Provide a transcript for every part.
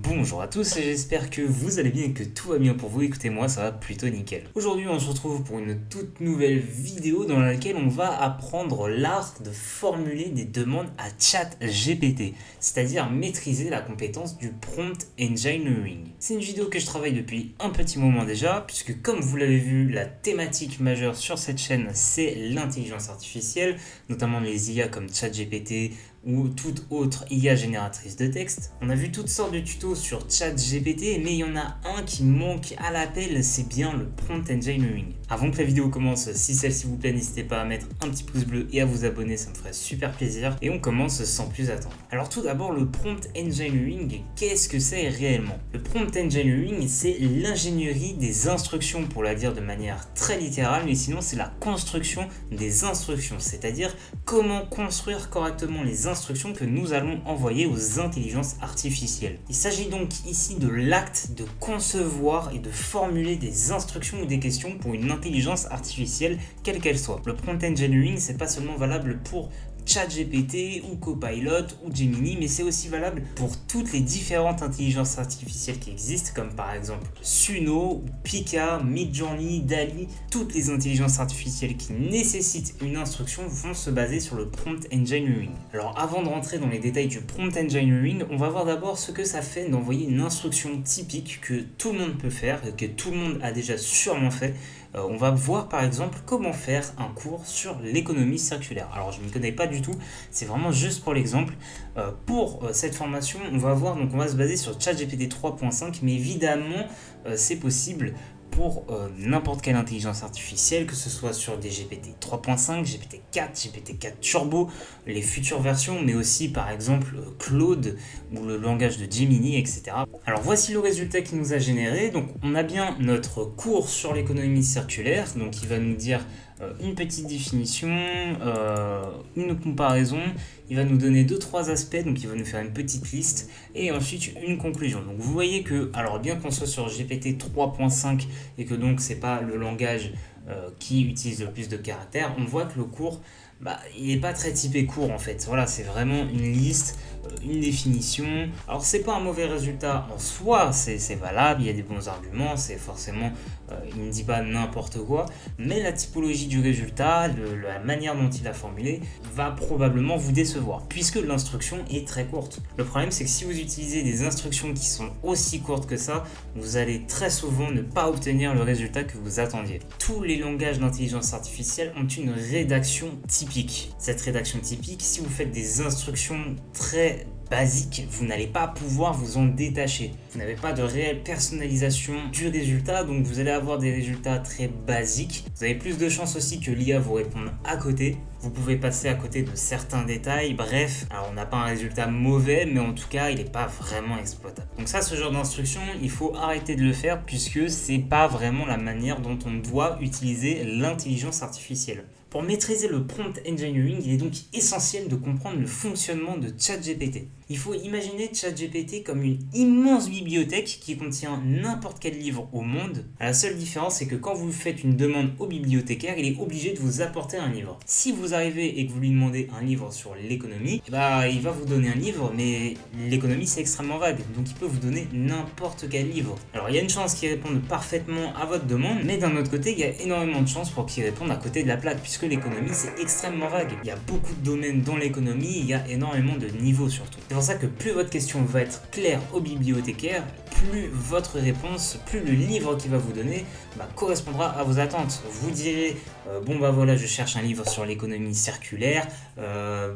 Bonjour à tous et j'espère que vous allez bien et que tout va bien pour vous. Écoutez, moi ça va plutôt nickel. Aujourd'hui on se retrouve pour une toute nouvelle vidéo dans laquelle on va apprendre l'art de formuler des demandes à ChatGPT, c'est-à-dire maîtriser la compétence du prompt engineering. C'est une vidéo que je travaille depuis un petit moment déjà, puisque comme vous l'avez vu, la thématique majeure sur cette chaîne c'est l'intelligence artificielle, notamment les IA comme ChatGPT, ou toute autre IA génératrice de texte. On a vu toutes sortes de tutos sur ChatGPT, mais il y en a un qui manque à l'appel, c'est bien le prompt engineering. Avant que la vidéo commence, si celle-ci vous plaît, n'hésitez pas à mettre un petit pouce bleu et à vous abonner, ça me ferait super plaisir. Et on commence sans plus attendre. Alors tout d'abord, le prompt engineering, qu'est-ce que c'est réellement? Le prompt engineering, c'est l'ingénierie des instructions, pour la dire de manière très littérale, mais sinon c'est la construction des instructions, c'est-à-dire comment construire correctement les instructions que nous allons envoyer aux intelligences artificielles. Il s'agit donc ici de l'acte de concevoir et de formuler des instructions ou des questions pour une intelligence artificielle, quelle qu'elle soit. Le prompt engineering, c'est pas seulement valable pour ChatGPT ou Copilot ou Gemini, mais c'est aussi valable pour toutes les différentes intelligences artificielles qui existent, comme par exemple Suno, Pika, Midjourney, DALL-E. Toutes les intelligences artificielles qui nécessitent une instruction vont se baser sur le prompt engineering. Alors avant de rentrer dans les détails du prompt engineering, on va voir d'abord ce que ça fait d'envoyer une instruction typique que tout le monde peut faire, que tout le monde a déjà sûrement fait. On va voir par exemple comment faire un cours sur l'économie circulaire. Alors je ne connais pas du tout, c'est vraiment juste pour l'exemple. Pour cette formation, on va voir, donc on va se baser sur ChatGPT 3.5, mais évidemment c'est possible pour n'importe quelle intelligence artificielle, que ce soit sur des GPT 3.5, GPT 4, GPT 4 Turbo, les futures versions, mais aussi par exemple Claude ou le langage de Gemini, etc. Alors voici le résultat qu'il nous a généré. Donc on a bien notre cours sur l'économie circulaire, donc il va nous dire une petite définition, une comparaison, il va nous donner 2-3 aspects, donc il va nous faire une petite liste et ensuite une conclusion. Donc vous voyez que, alors bien qu'on soit sur GPT 3.5 et que donc c'est pas le langage qui utilise le plus de caractères, on voit que le cours, il n'est pas très typé cours en fait. Voilà, c'est vraiment une liste, une définition. Alors c'est pas un mauvais résultat en soi, c'est valable, il y a des bons arguments, c'est forcément, il ne dit pas n'importe quoi, mais la typologie du résultat, la manière dont il a formulé, va probablement vous décevoir, puisque l'instruction est très courte. Le problème c'est que si vous utilisez des instructions qui sont aussi courtes que ça, vous allez très souvent ne pas obtenir le résultat que vous attendiez. Tous les langages d'intelligence artificielle ont une rédaction typique. Cette rédaction typique, si vous faites des instructions très basique, vous n'allez pas pouvoir vous en détacher. Vous n'avez pas de réelle personnalisation du résultat, donc vous allez avoir des résultats très basiques. Vous avez plus de chances aussi que l'IA vous réponde à côté. Vous pouvez passer à côté de certains détails. Bref, alors on n'a pas un résultat mauvais, mais en tout cas, il n'est pas vraiment exploitable. Donc ça, ce genre d'instruction, il faut arrêter de le faire puisque c'est pas vraiment la manière dont on doit utiliser l'intelligence artificielle. Pour maîtriser le prompt engineering, il est donc essentiel de comprendre le fonctionnement de ChatGPT. Il faut imaginer ChatGPT comme une immense bibliothèque qui contient n'importe quel livre au monde. La seule différence, c'est que quand vous faites une demande au bibliothécaire, il est obligé de vous apporter un livre. Si vous arrivez et que vous lui demandez un livre sur l'économie, il va vous donner un livre, mais l'économie c'est extrêmement vague, donc il peut vous donner n'importe quel livre. Alors il y a une chance qu'il réponde parfaitement à votre demande, mais d'un autre côté, il y a énormément de chances pour qu'il réponde à côté de la plaque, puisque l'économie c'est extrêmement vague. Il y a beaucoup de domaines dans l'économie, il y a énormément de niveaux surtout. C'est pour ça que plus votre question va être claire au bibliothécaire, plus votre réponse, plus le livre qu'il va vous donner correspondra à vos attentes. Vous direz, voilà, je cherche un livre sur l'économie circulaire,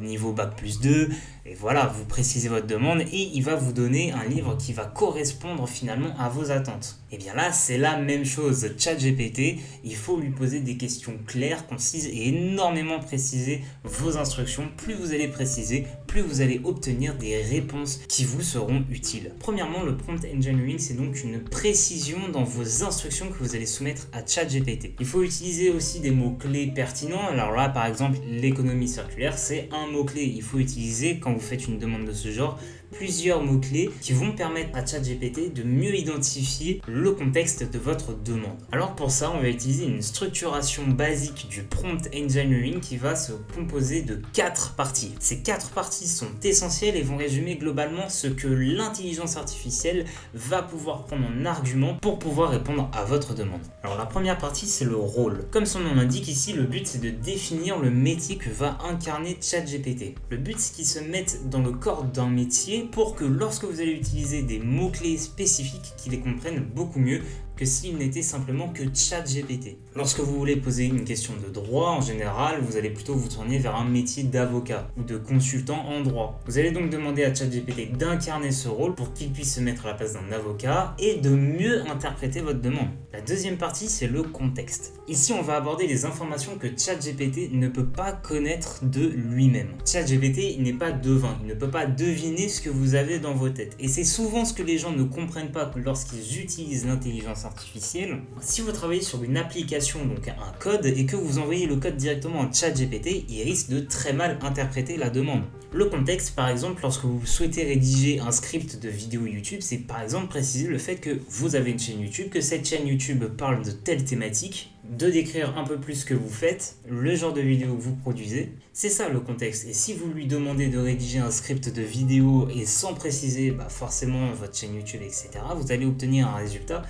niveau Bac+2, et voilà, vous précisez votre demande et il va vous donner un livre qui va correspondre finalement à vos attentes. Et bien là, c'est la même chose. ChatGPT, il faut lui poser des questions claires, concises et énormément préciser vos instructions. Plus vous allez préciser, plus vous allez obtenir des réponses qui vous seront utiles. Premièrement, le prompt engineering, c'est donc une précision dans vos instructions que vous allez soumettre à ChatGPT. Il faut utiliser aussi des mots-clés pertinents. Alors là, par exemple, l'économie circulaire, c'est un mot-clé. Il faut utiliser, quand vous faites une demande de ce genre, plusieurs mots-clés qui vont permettre à ChatGPT de mieux identifier le contexte de votre demande. Alors pour ça, on va utiliser une structuration basique du prompt engineering qui va se composer de 4 parties. Ces 4 parties sont essentielles et vont résumer globalement ce que l'intelligence artificielle va pouvoir prendre en argument pour pouvoir répondre à votre demande. Alors la première partie, c'est le rôle. Comme son nom l'indique ici, le but c'est de définir le métier que va incarner ChatGPT. Le but c'est qu'il se mette dans le corps d'un métier pour que lorsque vous allez utiliser des mots-clés spécifiques, qu'il les comprenne beaucoup mieux que s'il n'était simplement que ChatGPT. Lorsque vous voulez poser une question de droit, en général, vous allez plutôt vous tourner vers un métier d'avocat ou de consultant en droit. Vous allez donc demander à ChatGPT d'incarner ce rôle pour qu'il puisse se mettre à la place d'un avocat et de mieux interpréter votre demande. La deuxième partie, c'est le contexte. Ici, on va aborder les informations que ChatGPT ne peut pas connaître de lui-même. ChatGPT, il n'est pas devin, il ne peut pas deviner ce que vous avez dans vos têtes. Et c'est souvent ce que les gens ne comprennent pas lorsqu'ils utilisent l'intelligence artificielle. Si vous travaillez sur une application, donc un code, et que vous envoyez le code directement à ChatGPT, il risque de très mal interpréter la demande. Le contexte, par exemple, lorsque vous souhaitez rédiger un script de vidéo YouTube, c'est par exemple préciser le fait que vous avez une chaîne YouTube, que cette chaîne YouTube parle de telle thématique, de décrire un peu plus ce que vous faites, le genre de vidéo que vous produisez. C'est ça le contexte. Et si vous lui demandez de rédiger un script de vidéo et sans préciser forcément votre chaîne YouTube, etc., vous allez obtenir un résultat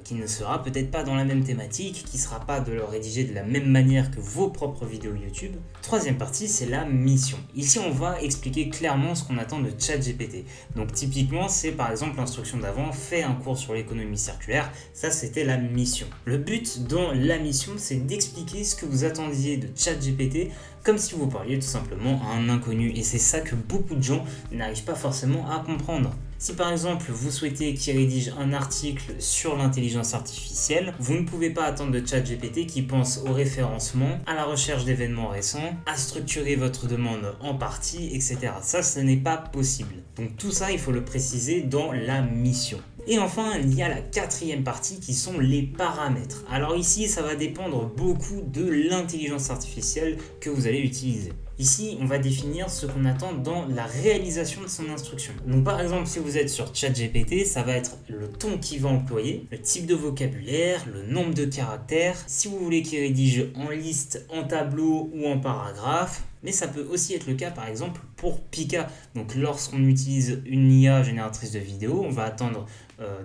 qui ne sera peut-être pas dans la même thématique, qui ne sera pas de le rédiger de la même manière que vos propres vidéos YouTube. Troisième partie, c'est la mission. Ici, on va expliquer clairement ce qu'on attend de ChatGPT. Donc typiquement, c'est par exemple l'instruction d'avant, fais un cours sur l'économie circulaire. Ça, c'était la mission. Le but dans la mission, c'est d'expliquer ce que vous attendiez de ChatGPT comme si vous parliez tout simplement à un inconnu. Et c'est ça que beaucoup de gens n'arrivent pas forcément à comprendre. Si par exemple vous souhaitez qu'il rédige un article sur l'intelligence artificielle, vous ne pouvez pas attendre de ChatGPT qui pense au référencement, à la recherche d'événements récents, à structurer votre demande en partie, etc. Ça, ce n'est pas possible. Donc tout ça, il faut le préciser dans la mission. Et enfin, il y a la quatrième partie qui sont les paramètres. Alors ici, ça va dépendre beaucoup de l'intelligence artificielle que vous allez utiliser. Ici, on va définir ce qu'on attend dans la réalisation de son instruction. Donc par exemple, si vous êtes sur ChatGPT, ça va être le ton qu'il va employer, le type de vocabulaire, le nombre de caractères, si vous voulez qu'il rédige en liste, en tableau ou en paragraphe. Mais ça peut aussi être le cas par exemple pour Pika. Donc lorsqu'on utilise une IA génératrice de vidéos, on va attendre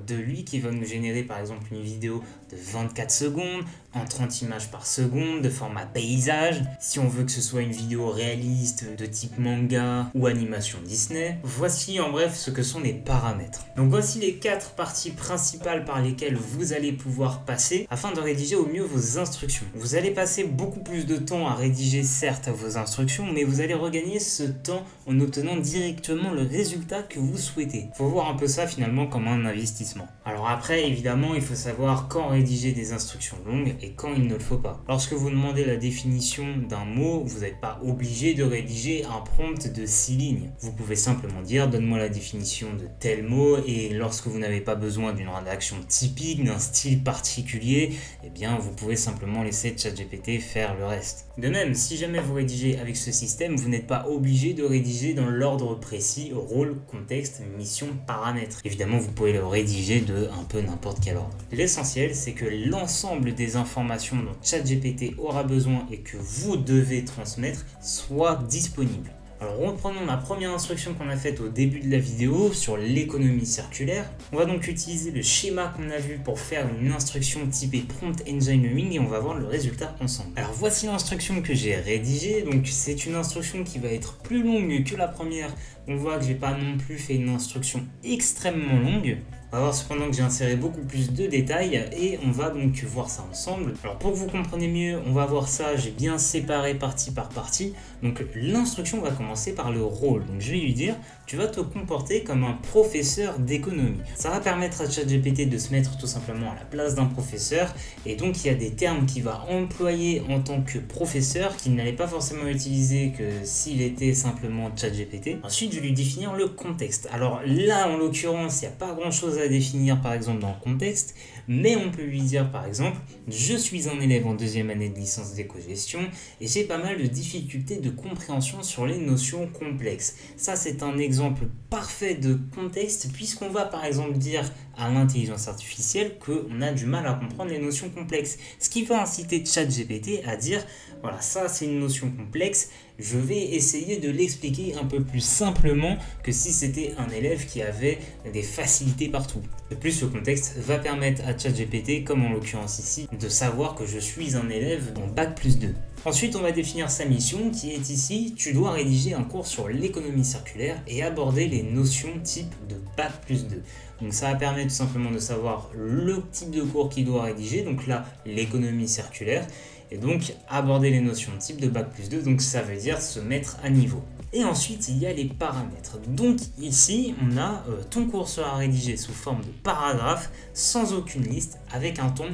de lui qui va nous générer par exemple une vidéo de 24 secondes, en 30 images par seconde, de format paysage. Si on veut que ce soit une vidéo réaliste de type manga ou animation Disney. Voici en bref ce que sont les paramètres. Donc voici les 4 parties principales par lesquelles vous allez pouvoir passer afin de rédiger au mieux vos instructions. Vous allez passer beaucoup plus de temps à rédiger certes vos instructions, mais vous allez regagner ce temps en obtenant directement le résultat que vous souhaitez. Il faut voir un peu ça finalement comme un investissement. Alors après, évidemment, il faut savoir quand rédiger des instructions longues et quand il ne le faut pas. Lorsque vous demandez la définition d'un mot, vous n'êtes pas obligé de rédiger un prompt de 6 lignes. Vous pouvez simplement dire donne-moi la définition de tel mot, et lorsque vous n'avez pas besoin d'une rédaction typique, d'un style particulier, eh bien vous pouvez simplement laisser ChatGPT faire le reste. De même, si jamais vous rédigez avec ce système, vous n'êtes pas obligé de rédiger dans l'ordre précis, rôle, contexte, mission, paramètres. Évidemment, vous pouvez le rédiger de un peu n'importe quel ordre. L'essentiel, c'est que l'ensemble des informations dont ChatGPT aura besoin et que vous devez transmettre soient disponibles. Alors reprenons la première instruction qu'on a faite au début de la vidéo sur l'économie circulaire. On va donc utiliser le schéma qu'on a vu pour faire une instruction typée prompt engineering et on va voir le résultat ensemble. Alors voici l'instruction que j'ai rédigée. Donc c'est une instruction qui va être plus longue que la première. On voit que j'ai pas non plus fait une instruction extrêmement longue. On va voir cependant que j'ai inséré beaucoup plus de détails et on va donc voir ça ensemble. Alors pour que vous compreniez mieux, on va voir ça, j'ai bien séparé partie par partie. Donc l'instruction va commencer par le rôle. Donc je vais lui dire, tu vas te comporter comme un professeur d'économie. Ça va permettre à ChatGPT de se mettre tout simplement à la place d'un professeur. Et donc il y a des termes qu'il va employer en tant que professeur qu'il n'allait pas forcément utiliser que s'il était simplement ChatGPT. Ensuite je vais lui définir le contexte. Alors là en l'occurrence, il n'y a pas grand chose à définir par exemple dans le contexte, mais on peut lui dire par exemple je suis un élève en 2e année de licence d'éco-gestion et j'ai pas mal de difficultés de compréhension sur les notions complexes. Ça c'est un exemple exemple parfait de contexte puisqu'on va par exemple dire à l'intelligence artificielle qu'on a du mal à comprendre les notions complexes. Ce qui va inciter ChatGPT à dire voilà, ça c'est une notion complexe, je vais essayer de l'expliquer un peu plus simplement que si c'était un élève qui avait des facilités partout. De plus, le contexte va permettre à ChatGPT, comme en l'occurrence ici, de savoir que je suis un élève en Bac+2. Ensuite, on va définir sa mission qui est ici, tu dois rédiger un cours sur l'économie circulaire et aborder les notions type de Bac+2. Donc ça va permettre tout simplement de savoir le type de cours qu'il doit rédiger, donc là, l'économie circulaire, et donc aborder les notions type de Bac+2, donc ça veut dire se mettre à niveau. Et ensuite, il y a les paramètres. Donc ici, on a ton cours sera rédigé sous forme de paragraphe, sans aucune liste, avec un ton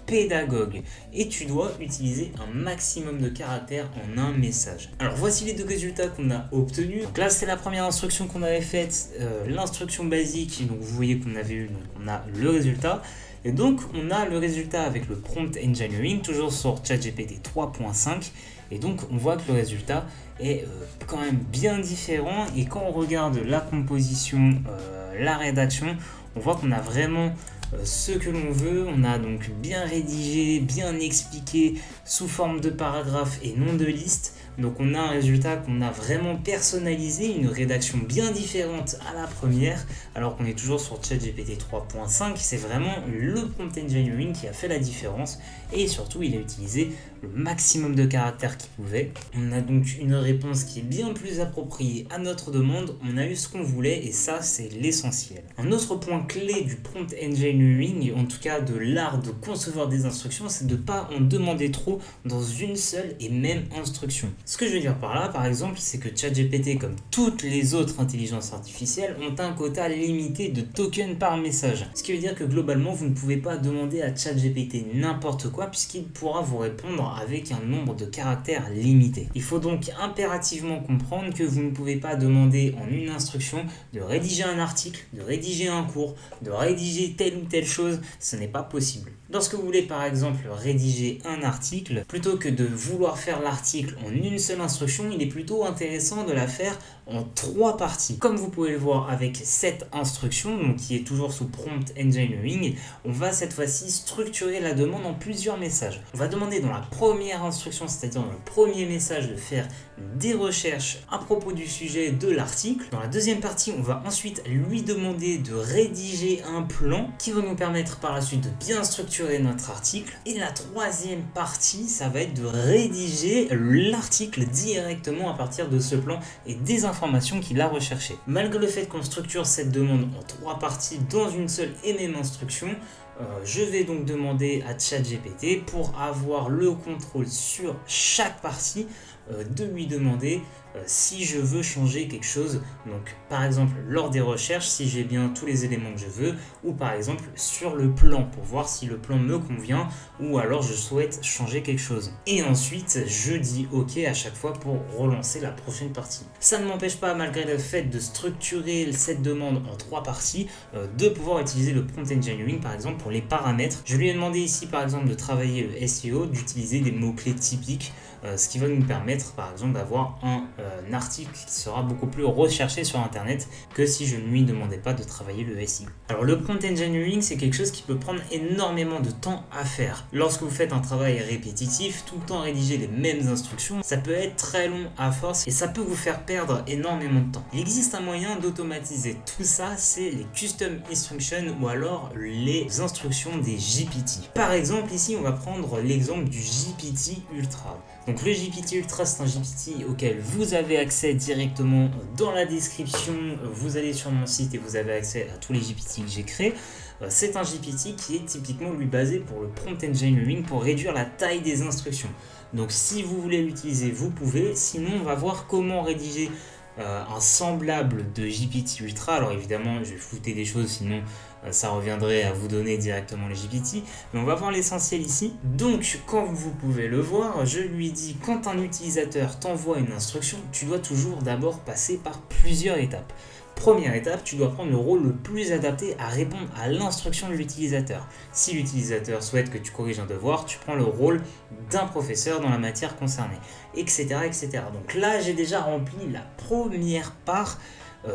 pédagogue. Et tu dois utiliser un maximum de caractères en un message. Alors voici les deux résultats qu'on a obtenus. Donc là, c'est la première instruction qu'on avait faite, l'instruction basique. Donc vous voyez qu'on avait eu, donc on a le résultat. Et donc, on a le résultat avec le prompt engineering, toujours sur ChatGPT 3.5. Et donc, on voit que le résultat est quand même bien différent. Et quand on regarde la composition, la rédaction, on voit qu'on a vraiment ce que l'on veut. On a donc bien rédigé, bien expliqué sous forme de paragraphe et non de liste. Donc on a un résultat qu'on a vraiment personnalisé, une rédaction bien différente à la première, alors qu'on est toujours sur ChatGPT 3.5, c'est vraiment le prompt engineering qui a fait la différence, et surtout il a utilisé le maximum de caractères qu'il pouvait. On a donc une réponse qui est bien plus appropriée à notre demande, on a eu ce qu'on voulait, et ça c'est l'essentiel. Un autre point clé du prompt engineering, en tout cas de l'art de concevoir des instructions, c'est de ne pas en demander trop dans une seule et même instruction. Ce que je veux dire par là, par exemple, c'est que ChatGPT, comme toutes les autres intelligences artificielles, ont un quota limité de tokens par message. Ce qui veut dire que globalement, vous ne pouvez pas demander à ChatGPT n'importe quoi puisqu'il pourra vous répondre avec un nombre de caractères limité. Il faut donc impérativement comprendre que vous ne pouvez pas demander en une instruction de rédiger un article, de rédiger un cours, de rédiger telle ou telle chose, ce n'est pas possible. Lorsque vous voulez par exemple rédiger un article, plutôt que de vouloir faire l'article en une seule instruction, il est plutôt intéressant de la faire en 3 parties. Comme vous pouvez le voir avec cette instruction, donc qui est toujours sous prompt engineering, on va cette fois-ci structurer la demande en plusieurs messages. On va demander dans la première instruction, c'est-à-dire dans le premier message, de faire des recherches à propos du sujet de l'article. Dans la deuxième partie, on va ensuite lui demander de rédiger un plan qui va nous permettre par la suite de bien structurer notre article. Et la troisième partie, ça va être de rédiger l'article directement à partir de ce plan et des informations qu'il a recherchées. Malgré le fait qu'on structure cette demande en 3 parties dans une seule et même instruction, je vais donc demander à ChatGPT, pour avoir le contrôle sur chaque partie, de lui demander si je veux changer quelque chose, donc par exemple lors des recherches, si j'ai bien tous les éléments que je veux, ou par exemple sur le plan, pour voir si le plan me convient, ou alors je souhaite changer quelque chose. Et ensuite, je dis OK à chaque fois pour relancer la prochaine partie. Ça ne m'empêche pas, malgré le fait de structurer cette demande en 3 parties, de pouvoir utiliser le prompt engineering, par exemple pour les paramètres. Je lui ai demandé ici par exemple de travailler le SEO, d'utiliser des mots-clés typiques, ce qui va nous permettre par exemple d'avoir un article qui sera beaucoup plus recherché sur internet que si je ne lui demandais pas de travailler le SEO. Alors le prompt engineering, c'est quelque chose qui peut prendre énormément de temps à faire. Lorsque vous faites un travail répétitif, tout le temps rédiger les mêmes instructions, ça peut être très long à force et ça peut vous faire perdre énormément de temps. Il existe un moyen d'automatiser tout ça, c'est les custom instructions ou alors les instructions des GPT. Par exemple, ici on va prendre l'exemple du GPT Ultra. Donc le GPT Ultra, c'est un GPT auquel vous avez accès directement dans la description. Vous allez sur mon site et vous avez accès à tous les GPT que j'ai créés. C'est un GPT qui est typiquement lui basé pour le prompt engineering pour réduire la taille des instructions. Donc si vous voulez l'utiliser, vous pouvez. Sinon, on va voir comment rédiger un semblable de GPT Ultra. Alors évidemment, je vais flouter des choses, sinon ça reviendrait à vous donner directement les GPT. Mais on va voir l'essentiel ici. Donc, comme vous pouvez le voir, je lui dis, quand un utilisateur t'envoie une instruction, tu dois toujours d'abord passer par plusieurs étapes. Première étape, tu dois prendre le rôle le plus adapté à répondre à l'instruction de l'utilisateur. Si l'utilisateur souhaite que tu corriges un devoir, tu prends le rôle d'un professeur dans la matière concernée, etc., etc. Donc là, j'ai déjà rempli la première part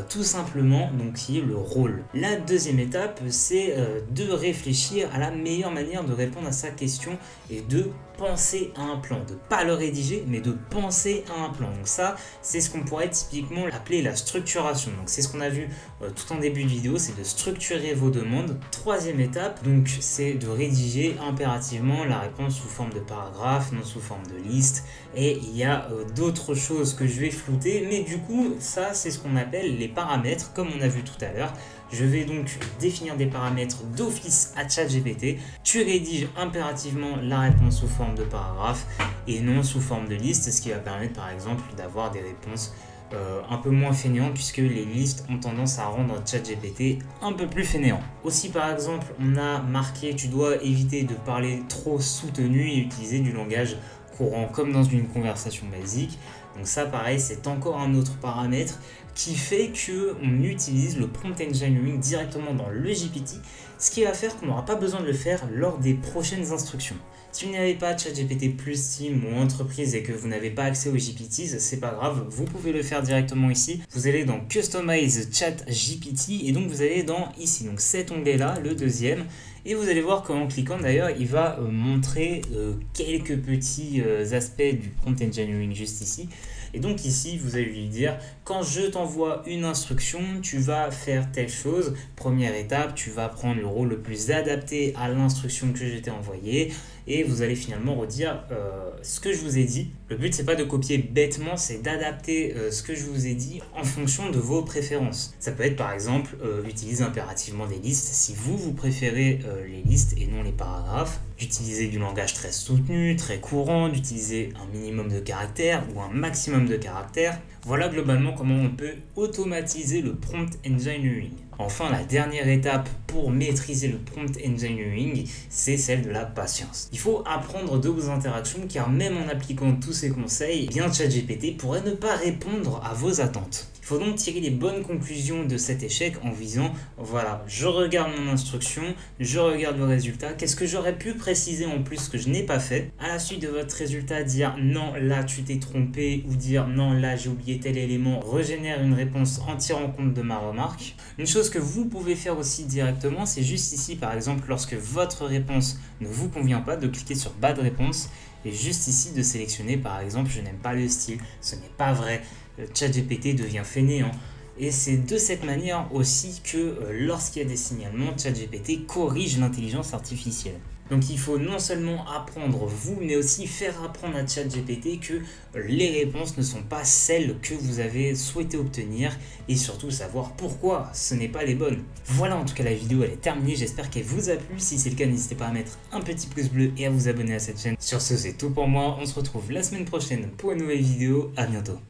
tout simplement, donc qui est le rôle. La deuxième étape, c'est de réfléchir à la meilleure manière de répondre à sa question et de penser à un plan, de pas le rédiger, mais de penser à un plan. Donc ça, c'est ce qu'on pourrait typiquement appeler la structuration. Donc c'est ce qu'on a vu tout en début de vidéo, c'est de structurer vos demandes. Troisième étape, donc c'est de rédiger impérativement la réponse sous forme de paragraphe, non sous forme de liste. Et il y a d'autres choses que je vais flouter, mais du coup, ça c'est ce qu'on appelle les paramètres, comme on a vu tout à l'heure. Je vais donc définir des paramètres d'office à ChatGPT. Tu rédiges impérativement la réponse sous forme de paragraphe et non sous forme de liste, ce qui va permettre par exemple d'avoir des réponses un peu moins fainéantes, puisque les listes ont tendance à rendre ChatGPT un peu plus fainéant. Aussi par exemple, on a marqué tu dois éviter de parler trop soutenu et utiliser du langage courant comme dans une conversation basique. Donc ça pareil, c'est encore un autre paramètre qui fait qu'on utilise le prompt engineering directement dans le GPT, ce qui va faire qu'on n'aura pas besoin de le faire lors des prochaines instructions. Si vous n'avez pas ChatGPT Plus, Team ou Entreprise et que vous n'avez pas accès aux GPTs, c'est pas grave, vous pouvez le faire directement ici. Vous allez dans Customize ChatGPT et donc vous allez dans ici, donc cet onglet-là, le deuxième, et vous allez voir qu'en cliquant d'ailleurs, il va montrer quelques petits aspects du prompt engineering juste ici. Et donc ici, vous allez lui dire, quand je t'envoie une instruction, tu vas faire telle chose. Première étape, tu vas prendre le rôle le plus adapté à l'instruction que je t'ai envoyée. Et vous allez finalement redire ce que je vous ai dit. Le but, c'est pas de copier bêtement, c'est d'adapter ce que je vous ai dit en fonction de vos préférences. Ça peut être par exemple, utiliser impérativement des listes si vous préférez les listes et non les paragraphes. D'utiliser du langage très soutenu, très courant, d'utiliser un minimum de caractères ou un maximum de caractères. Voilà globalement comment on peut automatiser le prompt engineering. Enfin, la dernière étape pour maîtriser le prompt engineering, c'est celle de la patience. Il faut apprendre de vos interactions car même en appliquant tous ces conseils, bien ChatGPT pourrait ne pas répondre à vos attentes. Il faut donc tirer les bonnes conclusions de cet échec en visant, voilà, je regarde mon instruction, je regarde le résultat, qu'est-ce que j'aurais pu préciser en plus que je n'ai pas fait. À la suite de votre résultat, dire non, là tu t'es trompé ou dire non, là j'ai oublié tel élément, régénère une réponse en tirant compte de ma remarque. Une chose que vous pouvez faire aussi directement, c'est juste ici par exemple lorsque votre réponse ne vous convient pas, de cliquer sur bad réponse et juste ici de sélectionner par exemple je n'aime pas le style, ce n'est pas vrai, ChatGPT devient fainéant. Et c'est de cette manière aussi que lorsqu'il y a des signalements, ChatGPT corrige l'intelligence artificielle. Donc il faut non seulement apprendre vous, mais aussi faire apprendre à ChatGPT que les réponses ne sont pas celles que vous avez souhaité obtenir et surtout savoir pourquoi ce n'est pas les bonnes. Voilà, en tout cas la vidéo elle est terminée, j'espère qu'elle vous a plu. Si c'est le cas, n'hésitez pas à mettre un petit pouce bleu et à vous abonner à cette chaîne. Sur ce, c'est tout pour moi, on se retrouve la semaine prochaine pour une nouvelle vidéo, à bientôt.